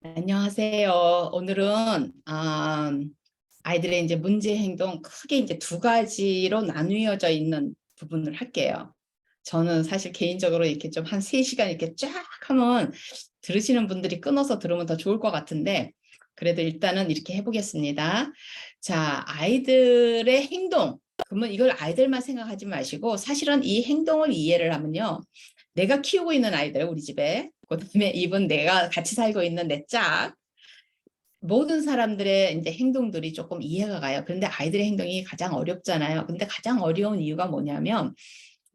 안녕하세요. 오늘은 아이들의 이제 문제 행동 크게 이제 두 가지로 나누어져 있는 부분을 할게요. 저는 사실 개인적으로 이렇게 좀 한 3시간 이렇게 쫙 하면 들으시는 분들이 끊어서 들으면 더 좋을 것 같은데, 그래도 일단은 이렇게 해보겠습니다. 자, 아이들의 행동. 그러면 이걸 아이들만 생각하지 마시고 사실은 이 행동을 이해를 하면요. 내가 키우고 있는 아이들, 우리 집에, 그다음에 이분 내가 같이 살고 있는 내 짝, 모든 사람들의 이제 행동들이 조금 이해가 가요. 그런데 아이들의 행동이 가장 어렵잖아요. 근데 가장 어려운 이유가 뭐냐면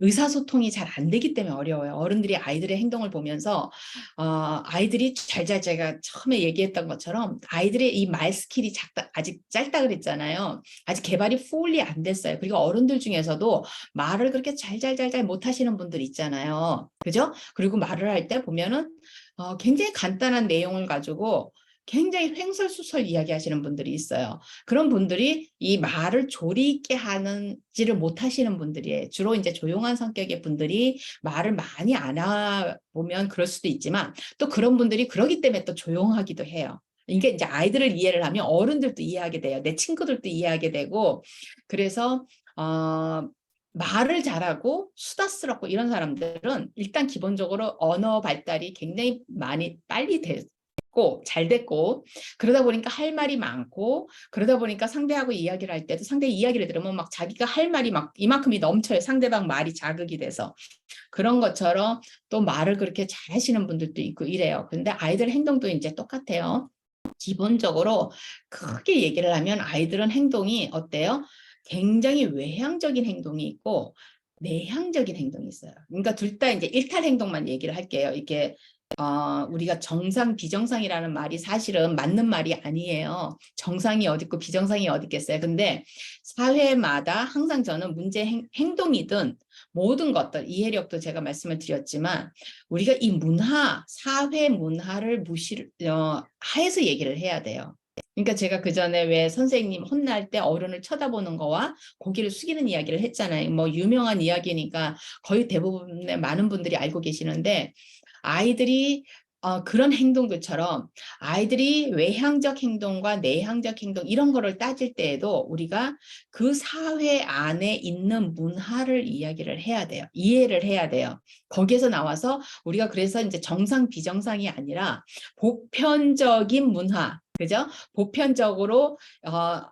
의사소통이 잘 안 되기 때문에 어려워요. 어른들이 아이들의 행동을 보면서 아이들이 제가 처음에 얘기했던 것처럼 아이들의 이 말 스킬이 아직 짧다 그랬잖아요. 아직 개발이 fully 안 됐어요. 그리고 어른들 중에서도 말을 그렇게 잘 못하시는 분들 있잖아요. 그죠? 그리고 말을 할 때 보면은 굉장히 간단한 내용을 가지고 굉장히 횡설수설 이야기하시는 분들이 있어요. 그런 분들이 이 말을 조리 있게 하는지를 못하시는 분들이에요. 주로 이제 조용한 성격의 분들이 말을 많이 안 해보면 그럴 수도 있지만 또 그런 분들이 그러기 때문에 또 조용하기도 해요. 이게 이제 아이들을 이해를 하면 어른들도 이해하게 돼요. 내 친구들도 이해하게 되고. 그래서 말을 잘하고 수다스럽고 이런 사람들은 일단 기본적으로 언어 발달이 굉장히 많이 빨리 됐고 잘 됐고, 그러다 보니까 할 말이 많고, 그러다 보니까 상대하고 이야기를 할 때도 상대 이야기를 들으면 막 자기가 할 말이 막 이만큼이 넘쳐요. 상대방 말이 자극이 돼서. 그런 것처럼 또 말을 그렇게 잘하시는 분들도 있고 이래요. 근데 아이들 행동도 이제 똑같아요. 기본적으로 크게 얘기를 하면 아이들은 행동이 어때요? 굉장히 외향적인 행동이 있고 내향적인 행동이 있어요. 그러니까 둘 다 이제 일탈 행동만 얘기를 할게요. 이게 우리가 정상, 비정상이라는 말이 사실은 맞는 말이 아니에요. 정상이 어디 있고 비정상이 어디 있겠어요. 근데 사회마다 항상 저는 행동이든 모든 것들, 이해력도 제가 말씀을 드렸지만 우리가 이 문화, 사회 문화를 하에서 얘기를 해야 돼요. 그러니까 제가 그 전에 왜 선생님 혼날 때 어른을 쳐다보는 거와 고개를 숙이는 이야기를 했잖아요. 뭐 유명한 이야기니까 거의 대부분의 많은 분들이 알고 계시는데, 아이들이 그런 행동들처럼 아이들이 외향적 행동과 내향적 행동 이런 거를 따질 때에도 우리가 그 사회 안에 있는 문화를 이야기를 해야 돼요. 이해를 해야 돼요. 거기에서 나와서 우리가 그래서 이제 정상 비정상이 아니라 보편적인 문화, 그죠? 보편적으로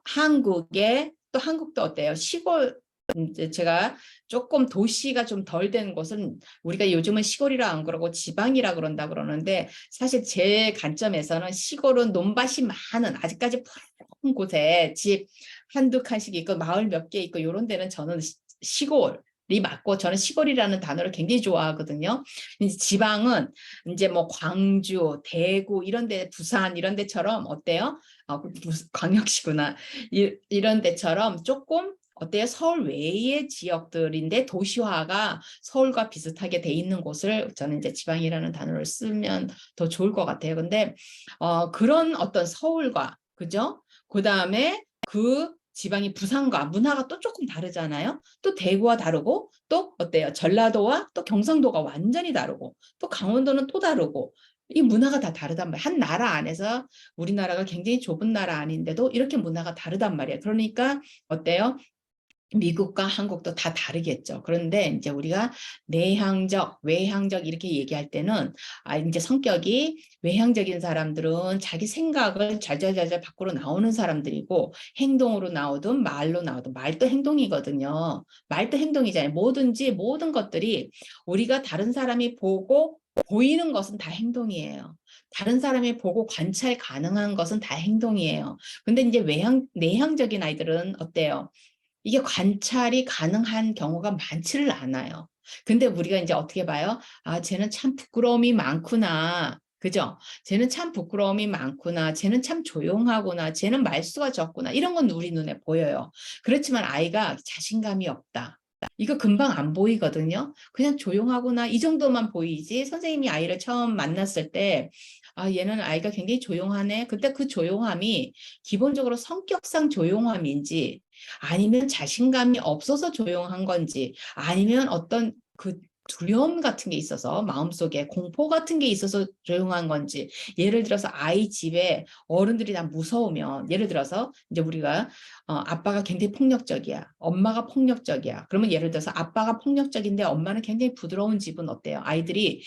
한국의, 또 한국도 어때요? 시골, 이제 제가 조금 도시가 좀 덜 된 곳은 우리가 요즘은 시골이라 안 그러고 지방이라 그런다 그러는데, 사실 제 관점에서는 시골은 논밭이 많은 아직까지 푸른 곳에 집 한두 칸씩 있고 마을 몇 개 있고 이런 데는 저는 시골이 맞고, 저는 시골이라는 단어를 굉장히 좋아하거든요. 이제 지방은 이제 뭐 광주, 대구 이런 데, 부산 이런 데처럼 어때요? 광역시구나. 이런 데처럼 조금 어때요? 서울 외의 지역들인데 도시화가 서울과 비슷하게 돼 있는 곳을 저는 이제 지방이라는 단어를 쓰면 더 좋을 것 같아요. 근데 그런 어떤 서울과, 그죠? 그다음에 그 지방이 부산과 문화가 또 조금 다르잖아요. 또 대구와 다르고, 또 어때요? 전라도와 또 경상도가 완전히 다르고, 또 강원도는 또 다르고, 이 문화가 다 다르단 말이에요. 한 나라 안에서, 우리나라가 굉장히 좁은 나라 아닌데도 이렇게 문화가 다르단 말이에요. 그러니까 어때요? 미국과 한국도 다 다르겠죠. 그런데 이제 우리가 내향적, 외향적 이렇게 얘기할 때는 이제 성격이 외향적인 사람들은 자기 생각을 잘잘잘잘 밖으로 나오는 사람들이고, 행동으로 나오든 말로 나오든, 말도 행동이거든요. 말도 행동이잖아요. 뭐든지 모든 것들이 우리가 다른 사람이 보고 보이는 것은 다 행동이에요. 다른 사람이 보고 관찰 가능한 것은 다 행동이에요. 근데 이제 내향적인 아이들은 어때요? 이게 관찰이 가능한 경우가 많지를 않아요. 근데 우리가 이제 어떻게 봐요? 쟤는 참 부끄러움이 많구나. 그죠? 쟤는 참 부끄러움이 많구나. 쟤는 참 조용하구나. 쟤는 말수가 적구나. 이런 건 우리 눈에 보여요. 그렇지만 아이가 자신감이 없다. 이거 금방 안 보이거든요. 그냥 조용하구나. 이 정도만 보이지. 선생님이 아이를 처음 만났을 때, 얘는 아이가 굉장히 조용하네. 근데 그 조용함이 기본적으로 성격상 조용함인지, 아니면 자신감이 없어서 조용한 건지, 아니면 어떤 두려움 같은 게 있어서 마음속에 공포 같은 게 있어서 조용한 건지, 예를 들어서 아이 집에 어른들이 다 무서우면, 예를 들어서 이제 우리가 아빠가 굉장히 폭력적이야, 엄마가 폭력적이야, 그러면 예를 들어서 아빠가 폭력적인데 엄마는 굉장히 부드러운 집은 어때요? 아이들이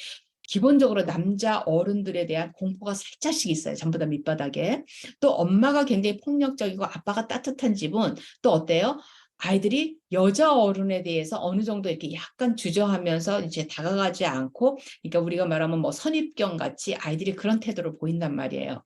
기본적으로 남자 어른들에 대한 공포가 살짝씩 있어요. 전부 다 밑바닥에. 또 엄마가 굉장히 폭력적이고 아빠가 따뜻한 집은 또 어때요? 아이들이 여자 어른에 대해서 어느 정도 이렇게 약간 주저하면서 이제 다가가지 않고, 그러니까 우리가 말하면 뭐 선입견 같이 아이들이 그런 태도를 보인단 말이에요.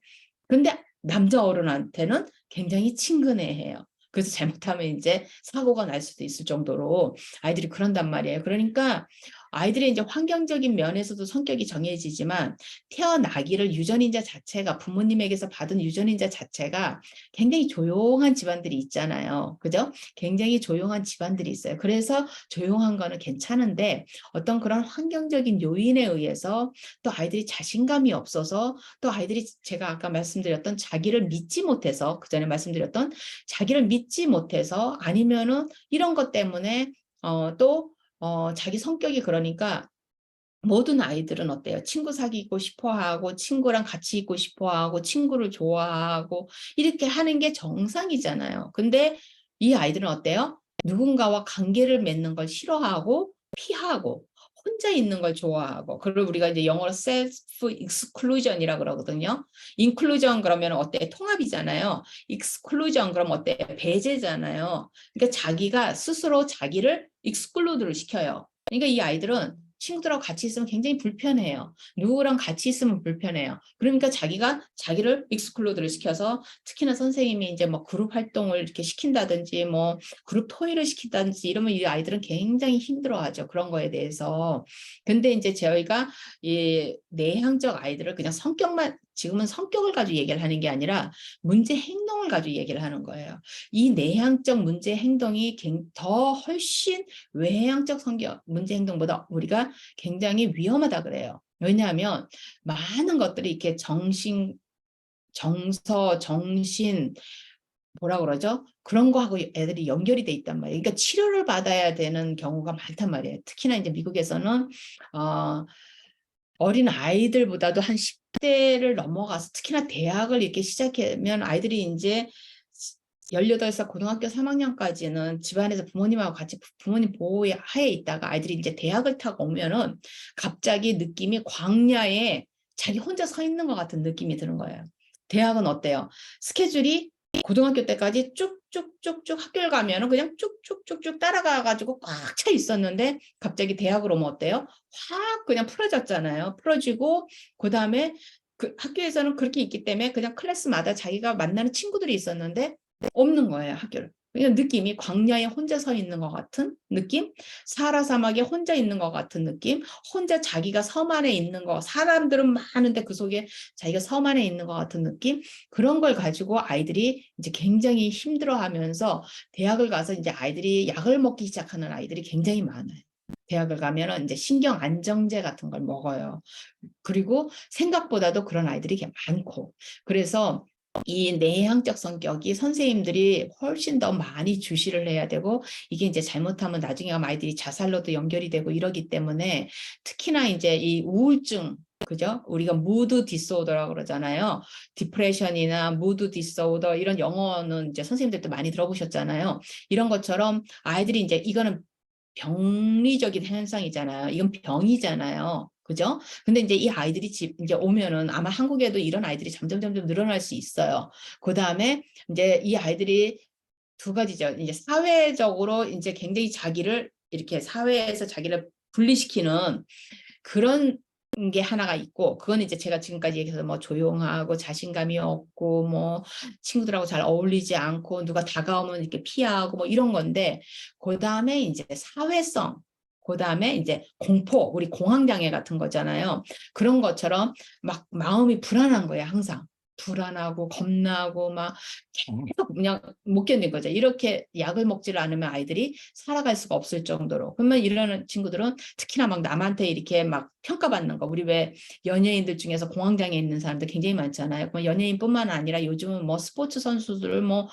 근데 남자 어른한테는 굉장히 친근해해요. 그래서 잘못하면 이제 사고가 날 수도 있을 정도로 아이들이 그런단 말이에요. 그러니까 아이들의 이제 환경적인 면에서도 성격이 정해지지만, 태어나기를 유전인자 자체가, 부모님에게서 받은 유전인자 자체가 굉장히 조용한 집안들이 있잖아요. 그죠? 굉장히 조용한 집안들이 있어요. 그래서 조용한 거는 괜찮은데, 어떤 그런 환경적인 요인에 의해서 또 아이들이 자신감이 없어서, 또 아이들이 제가 아까 말씀드렸던 자기를 믿지 못해서, 그 전에 말씀드렸던 자기를 믿지 못해서, 아니면은 이런 것 때문에 또 자기 성격이 그러니까, 모든 아이들은 어때요? 친구 사귀고 싶어 하고, 친구랑 같이 있고 싶어 하고, 친구를 좋아하고, 이렇게 하는 게 정상이잖아요. 근데 이 아이들은 어때요? 누군가와 관계를 맺는 걸 싫어하고, 피하고, 혼자 있는 걸 좋아하고, 그걸 우리가 이제 영어로 self exclusion이라고 그러거든요. inclusion 그러면 어때? 통합이잖아요. exclusion 그러면 어때? 배제잖아요. 그러니까 자기가 스스로 자기를 exclude를 시켜요. 그러니까 이 아이들은 친구들하고 같이 있으면 굉장히 불편해요. 누구랑 같이 있으면 불편해요. 그러니까 자기가 자기를 익스클루드를 시켜서, 특히나 선생님이 이제 뭐 그룹 활동을 이렇게 시킨다든지 뭐 그룹 토의를 시킨다든지 이러면 이 아이들은 굉장히 힘들어하죠. 그런 거에 대해서. 근데 이제 저희가 이 내향적 아이들을 그냥 성격만, 지금은 성격을 가지고 얘기를 하는 게 아니라 문제 행동을 가지고 얘기를 하는 거예요. 이 내향적 문제 행동이 더 훨씬 외향적 성격 문제 행동보다 우리가 굉장히 위험하다 그래요. 왜냐하면 많은 것들이 이렇게 정서, 정신, 뭐라 그러죠? 그런 거하고 애들이 연결이 돼 있단 말이에요. 그러니까 치료를 받아야 되는 경우가 많단 말이에요. 특히나 이제 미국에서는 어린 아이들보다도 한 10대를 넘어가서, 특히나 대학을 이렇게 시작하면 아이들이 이제 18살 고등학교 3학년까지는 집안에서 부모님하고 같이 부모님 보호하에 있다가 아이들이 이제 대학을 타고 오면은 갑자기 느낌이 광야에 자기 혼자 서 있는 것 같은 느낌이 드는 거예요. 대학은 어때요? 스케줄이 고등학교 때까지 쭉쭉쭉쭉 학교를 가면은 그냥 쭉쭉쭉쭉 따라가가지고 꽉 차 있었는데, 갑자기 대학으로 오면 어때요? 확 그냥 풀어졌잖아요. 풀어지고, 그 다음에 그 학교에서는 그렇게 있기 때문에 그냥 클래스마다 자기가 만나는 친구들이 있었는데 없는 거예요, 학교를. 그냥 느낌이 광야에 혼자 서 있는 것 같은 느낌? 사하라 사막에 혼자 있는 것 같은 느낌? 혼자 자기가 섬 안에 있는 거, 사람들은 많은데 그 속에 자기가 섬 안에 있는 것 같은 느낌? 그런 걸 가지고 아이들이 이제 굉장히 힘들어하면서, 대학을 가서 이제 아이들이 약을 먹기 시작하는 아이들이 굉장히 많아요. 대학을 가면은 이제 신경 안정제 같은 걸 먹어요. 그리고 생각보다도 그런 아이들이 많고. 그래서 이 내향적 성격이 선생님들이 훨씬 더 많이 주시를 해야 되고, 이게 이제 잘못하면 나중에 아이들이 자살로도 연결이 되고 이러기 때문에, 특히나 이제 이 우울증, 그죠? 우리가 무드 디스오더라고 그러잖아요. 디프레션이나 무드 디스오더, 이런 영어는 이제 선생님들도 많이 들어보셨잖아요. 이런 것처럼 아이들이 이제, 이거는 병리적인 현상이잖아요. 이건 병이잖아요. 그죠? 근데 이제 이 아이들이 이제 오면은 아마 한국에도 이런 아이들이 점점 늘어날 수 있어요. 그 다음에 이제 이 아이들이 두 가지죠. 이제 사회적으로 이제 굉장히 자기를 이렇게 사회에서 자기를 분리시키는 그런 게 하나가 있고, 그건 이제 제가 지금까지 얘기해서 뭐 조용하고 자신감이 없고 뭐 친구들하고 잘 어울리지 않고 누가 다가오면 이렇게 피하고 뭐 이런 건데, 그 다음에 이제 사회성, 그 다음에 이제 공포, 우리 공황장애 같은 거잖아요. 그런 것처럼 막 마음이 불안한 거예요, 항상. 불안하고 겁나고 막 계속 그냥 못 견딘 거죠. 이렇게 약을 먹지를 않으면 아이들이 살아갈 수가 없을 정도로. 그러면 이러는 친구들은 특히나 막 남한테 이렇게 막 평가받는 거. 우리 왜 연예인들 중에서 공황장애 있는 사람들 굉장히 많잖아요. 연예인뿐만 아니라 요즘은 뭐 스포츠 선수들 뭐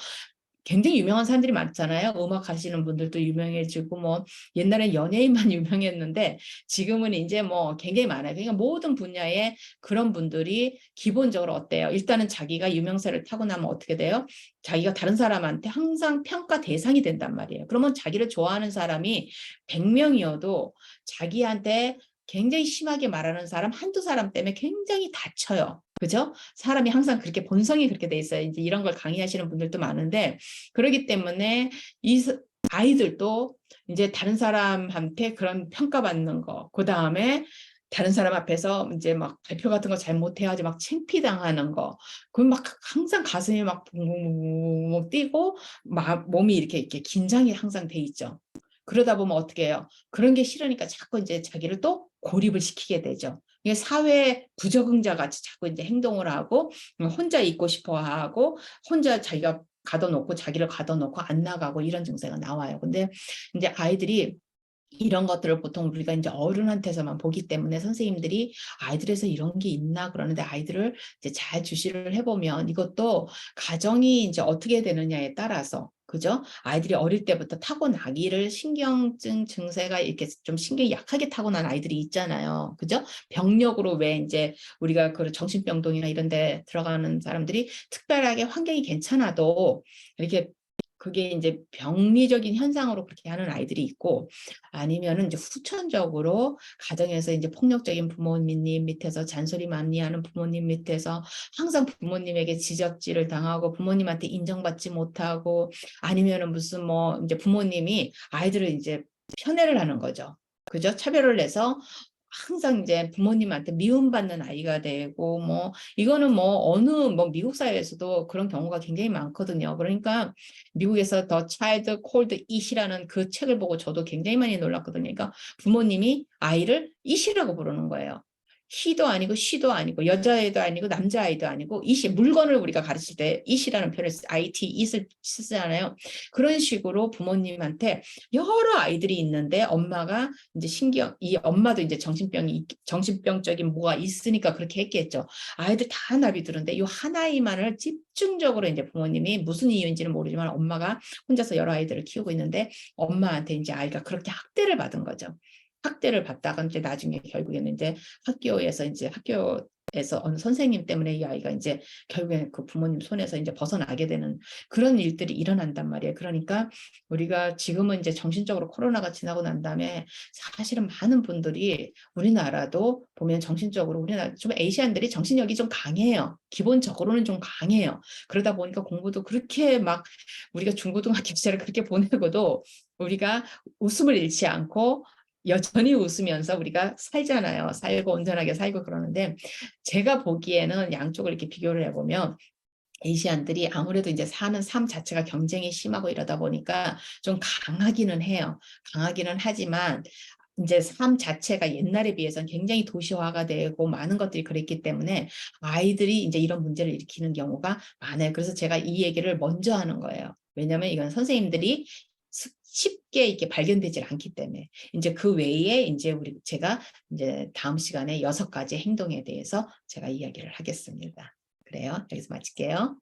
굉장히 유명한 사람들이 많잖아요. 음악 하시는 분들도 유명해지고 뭐 옛날엔 연예인만 유명했는데 지금은 이제 뭐 굉장히 많아요. 그러니까 모든 분야에 그런 분들이 기본적으로 어때요? 일단은 자기가 유명세를 타고 나면 어떻게 돼요? 자기가 다른 사람한테 항상 평가 대상이 된단 말이에요. 그러면 자기를 좋아하는 사람이 100명이어도 자기한테 굉장히 심하게 말하는 사람 한두 사람 때문에 굉장히 다쳐요. 그죠? 사람이 항상 그렇게 본성이 그렇게 돼 있어요. 이제 이런 걸 강의하시는 분들도 많은데 그렇기 때문에 이 아이들도 이제 다른 사람한테 그런 평가받는 거, 그 다음에 다른 사람 앞에서 이제 막 발표 같은 거 잘 못해야지 막 창피당하는 거, 그 막 항상 가슴이 막 붕붕붕붕 뛰고 막 몸이 이렇게 긴장이 항상 돼 있죠. 그러다 보면 어떻게 해요? 그런 게 싫으니까 자꾸 이제 자기를 또 고립을 시키게 되죠. 이게 사회 부적응자 같이 자꾸 이제 행동을 하고 혼자 있고 싶어 하고 혼자 자기가 가둬놓고 자기를 가둬놓고 안 나가고 이런 증세가 나와요. 근데 이제 아이들이 이런 것들을 보통 우리가 이제 어른한테서만 보기 때문에 선생님들이 아이들에서 이런 게 있나 그러는데 아이들을 이제 잘 주시를 해보면 이것도 가정이 이제 어떻게 되느냐에 따라서 그죠? 아이들이 어릴 때부터 타고나기를 신경증 증세가 이렇게 좀 신경이 약하게 타고난 아이들이 있잖아요. 그죠? 병력으로 왜 이제 우리가 그 정신병동이나 이런 데 들어가는 사람들이 특별하게 환경이 괜찮아도 이렇게 그게 이제 병리적인 현상으로 그렇게 하는 아이들이 있고 아니면은 이제 후천적으로 가정에서 이제 폭력적인 부모님 밑에서 잔소리 많이 하는 부모님 밑에서 항상 부모님에게 지적질을 당하고 부모님한테 인정받지 못하고 아니면은 무슨 뭐 이제 부모님이 아이들을 이제 편애를 하는 거죠. 그죠? 차별을 해서 항상 이제 부모님한테 미움받는 아이가 되고 뭐 이거는 뭐 어느 뭐 미국 사회에서도 그런 경우가 굉장히 많거든요. 그러니까 미국에서 더 차일드 콜드 it이라는 그 책을 보고 저도 굉장히 많이 놀랐거든요. 그러니까 부모님이 아이를 it이라고 부르는 거예요. he도 아니고 she도 아니고 여자애도 아니고 남자아이도 아니고 it이 물건을 우리가 가르칠 때 it이라는 표현을 it을 쓰잖아요. 그런 식으로 부모님한테 여러 아이들이 있는데 엄마가 이제 이 엄마도 이제 정신병적인 뭐가 있으니까 그렇게 했겠죠. 아이들 다 나비 들은데 이 하나이만을 집중적으로 이제 부모님이 무슨 이유인지는 모르지만 엄마가 혼자서 여러 아이들을 키우고 있는데 엄마한테 이제 아이가 그렇게 학대를 받은 거죠. 학대를 받다가 이제 나중에 결국에는 이제 학교에서 어느 선생님 때문에 이 아이가 이제 결국에는 그 부모님 손에서 이제 벗어나게 되는 그런 일들이 일어난단 말이에요. 그러니까 우리가 지금은 이제 정신적으로 코로나가 지나고 난 다음에 사실은 많은 분들이 우리나라도 보면 정신적으로 우리나라 좀 아시안들이 정신력이 좀 강해요. 기본적으로는 좀 강해요. 그러다 보니까 공부도 그렇게 막 우리가 중고등학교 시절을 그렇게 보내고도 우리가 웃음을 잃지 않고 여전히 웃으면서 우리가 살잖아요. 살고 온전하게 살고 그러는데 제가 보기에는 양쪽을 이렇게 비교를 해보면 아시안들이 아무래도 이제 사는 삶 자체가 경쟁이 심하고 이러다 보니까 좀 강하기는 해요. 강하기는 하지만 이제 삶 자체가 옛날에 비해서는 굉장히 도시화가 되고 많은 것들이 그랬기 때문에 아이들이 이제 이런 문제를 일으키는 경우가 많아요. 그래서 제가 이 얘기를 먼저 하는 거예요. 왜냐하면 이건 선생님들이 쉽게 이렇게 발견되질 않기 때문에 이제 그 외에 이제 제가 이제 다음 시간에 6가지 행동에 대해서 제가 이야기를 하겠습니다. 그래요. 여기서 마칠게요.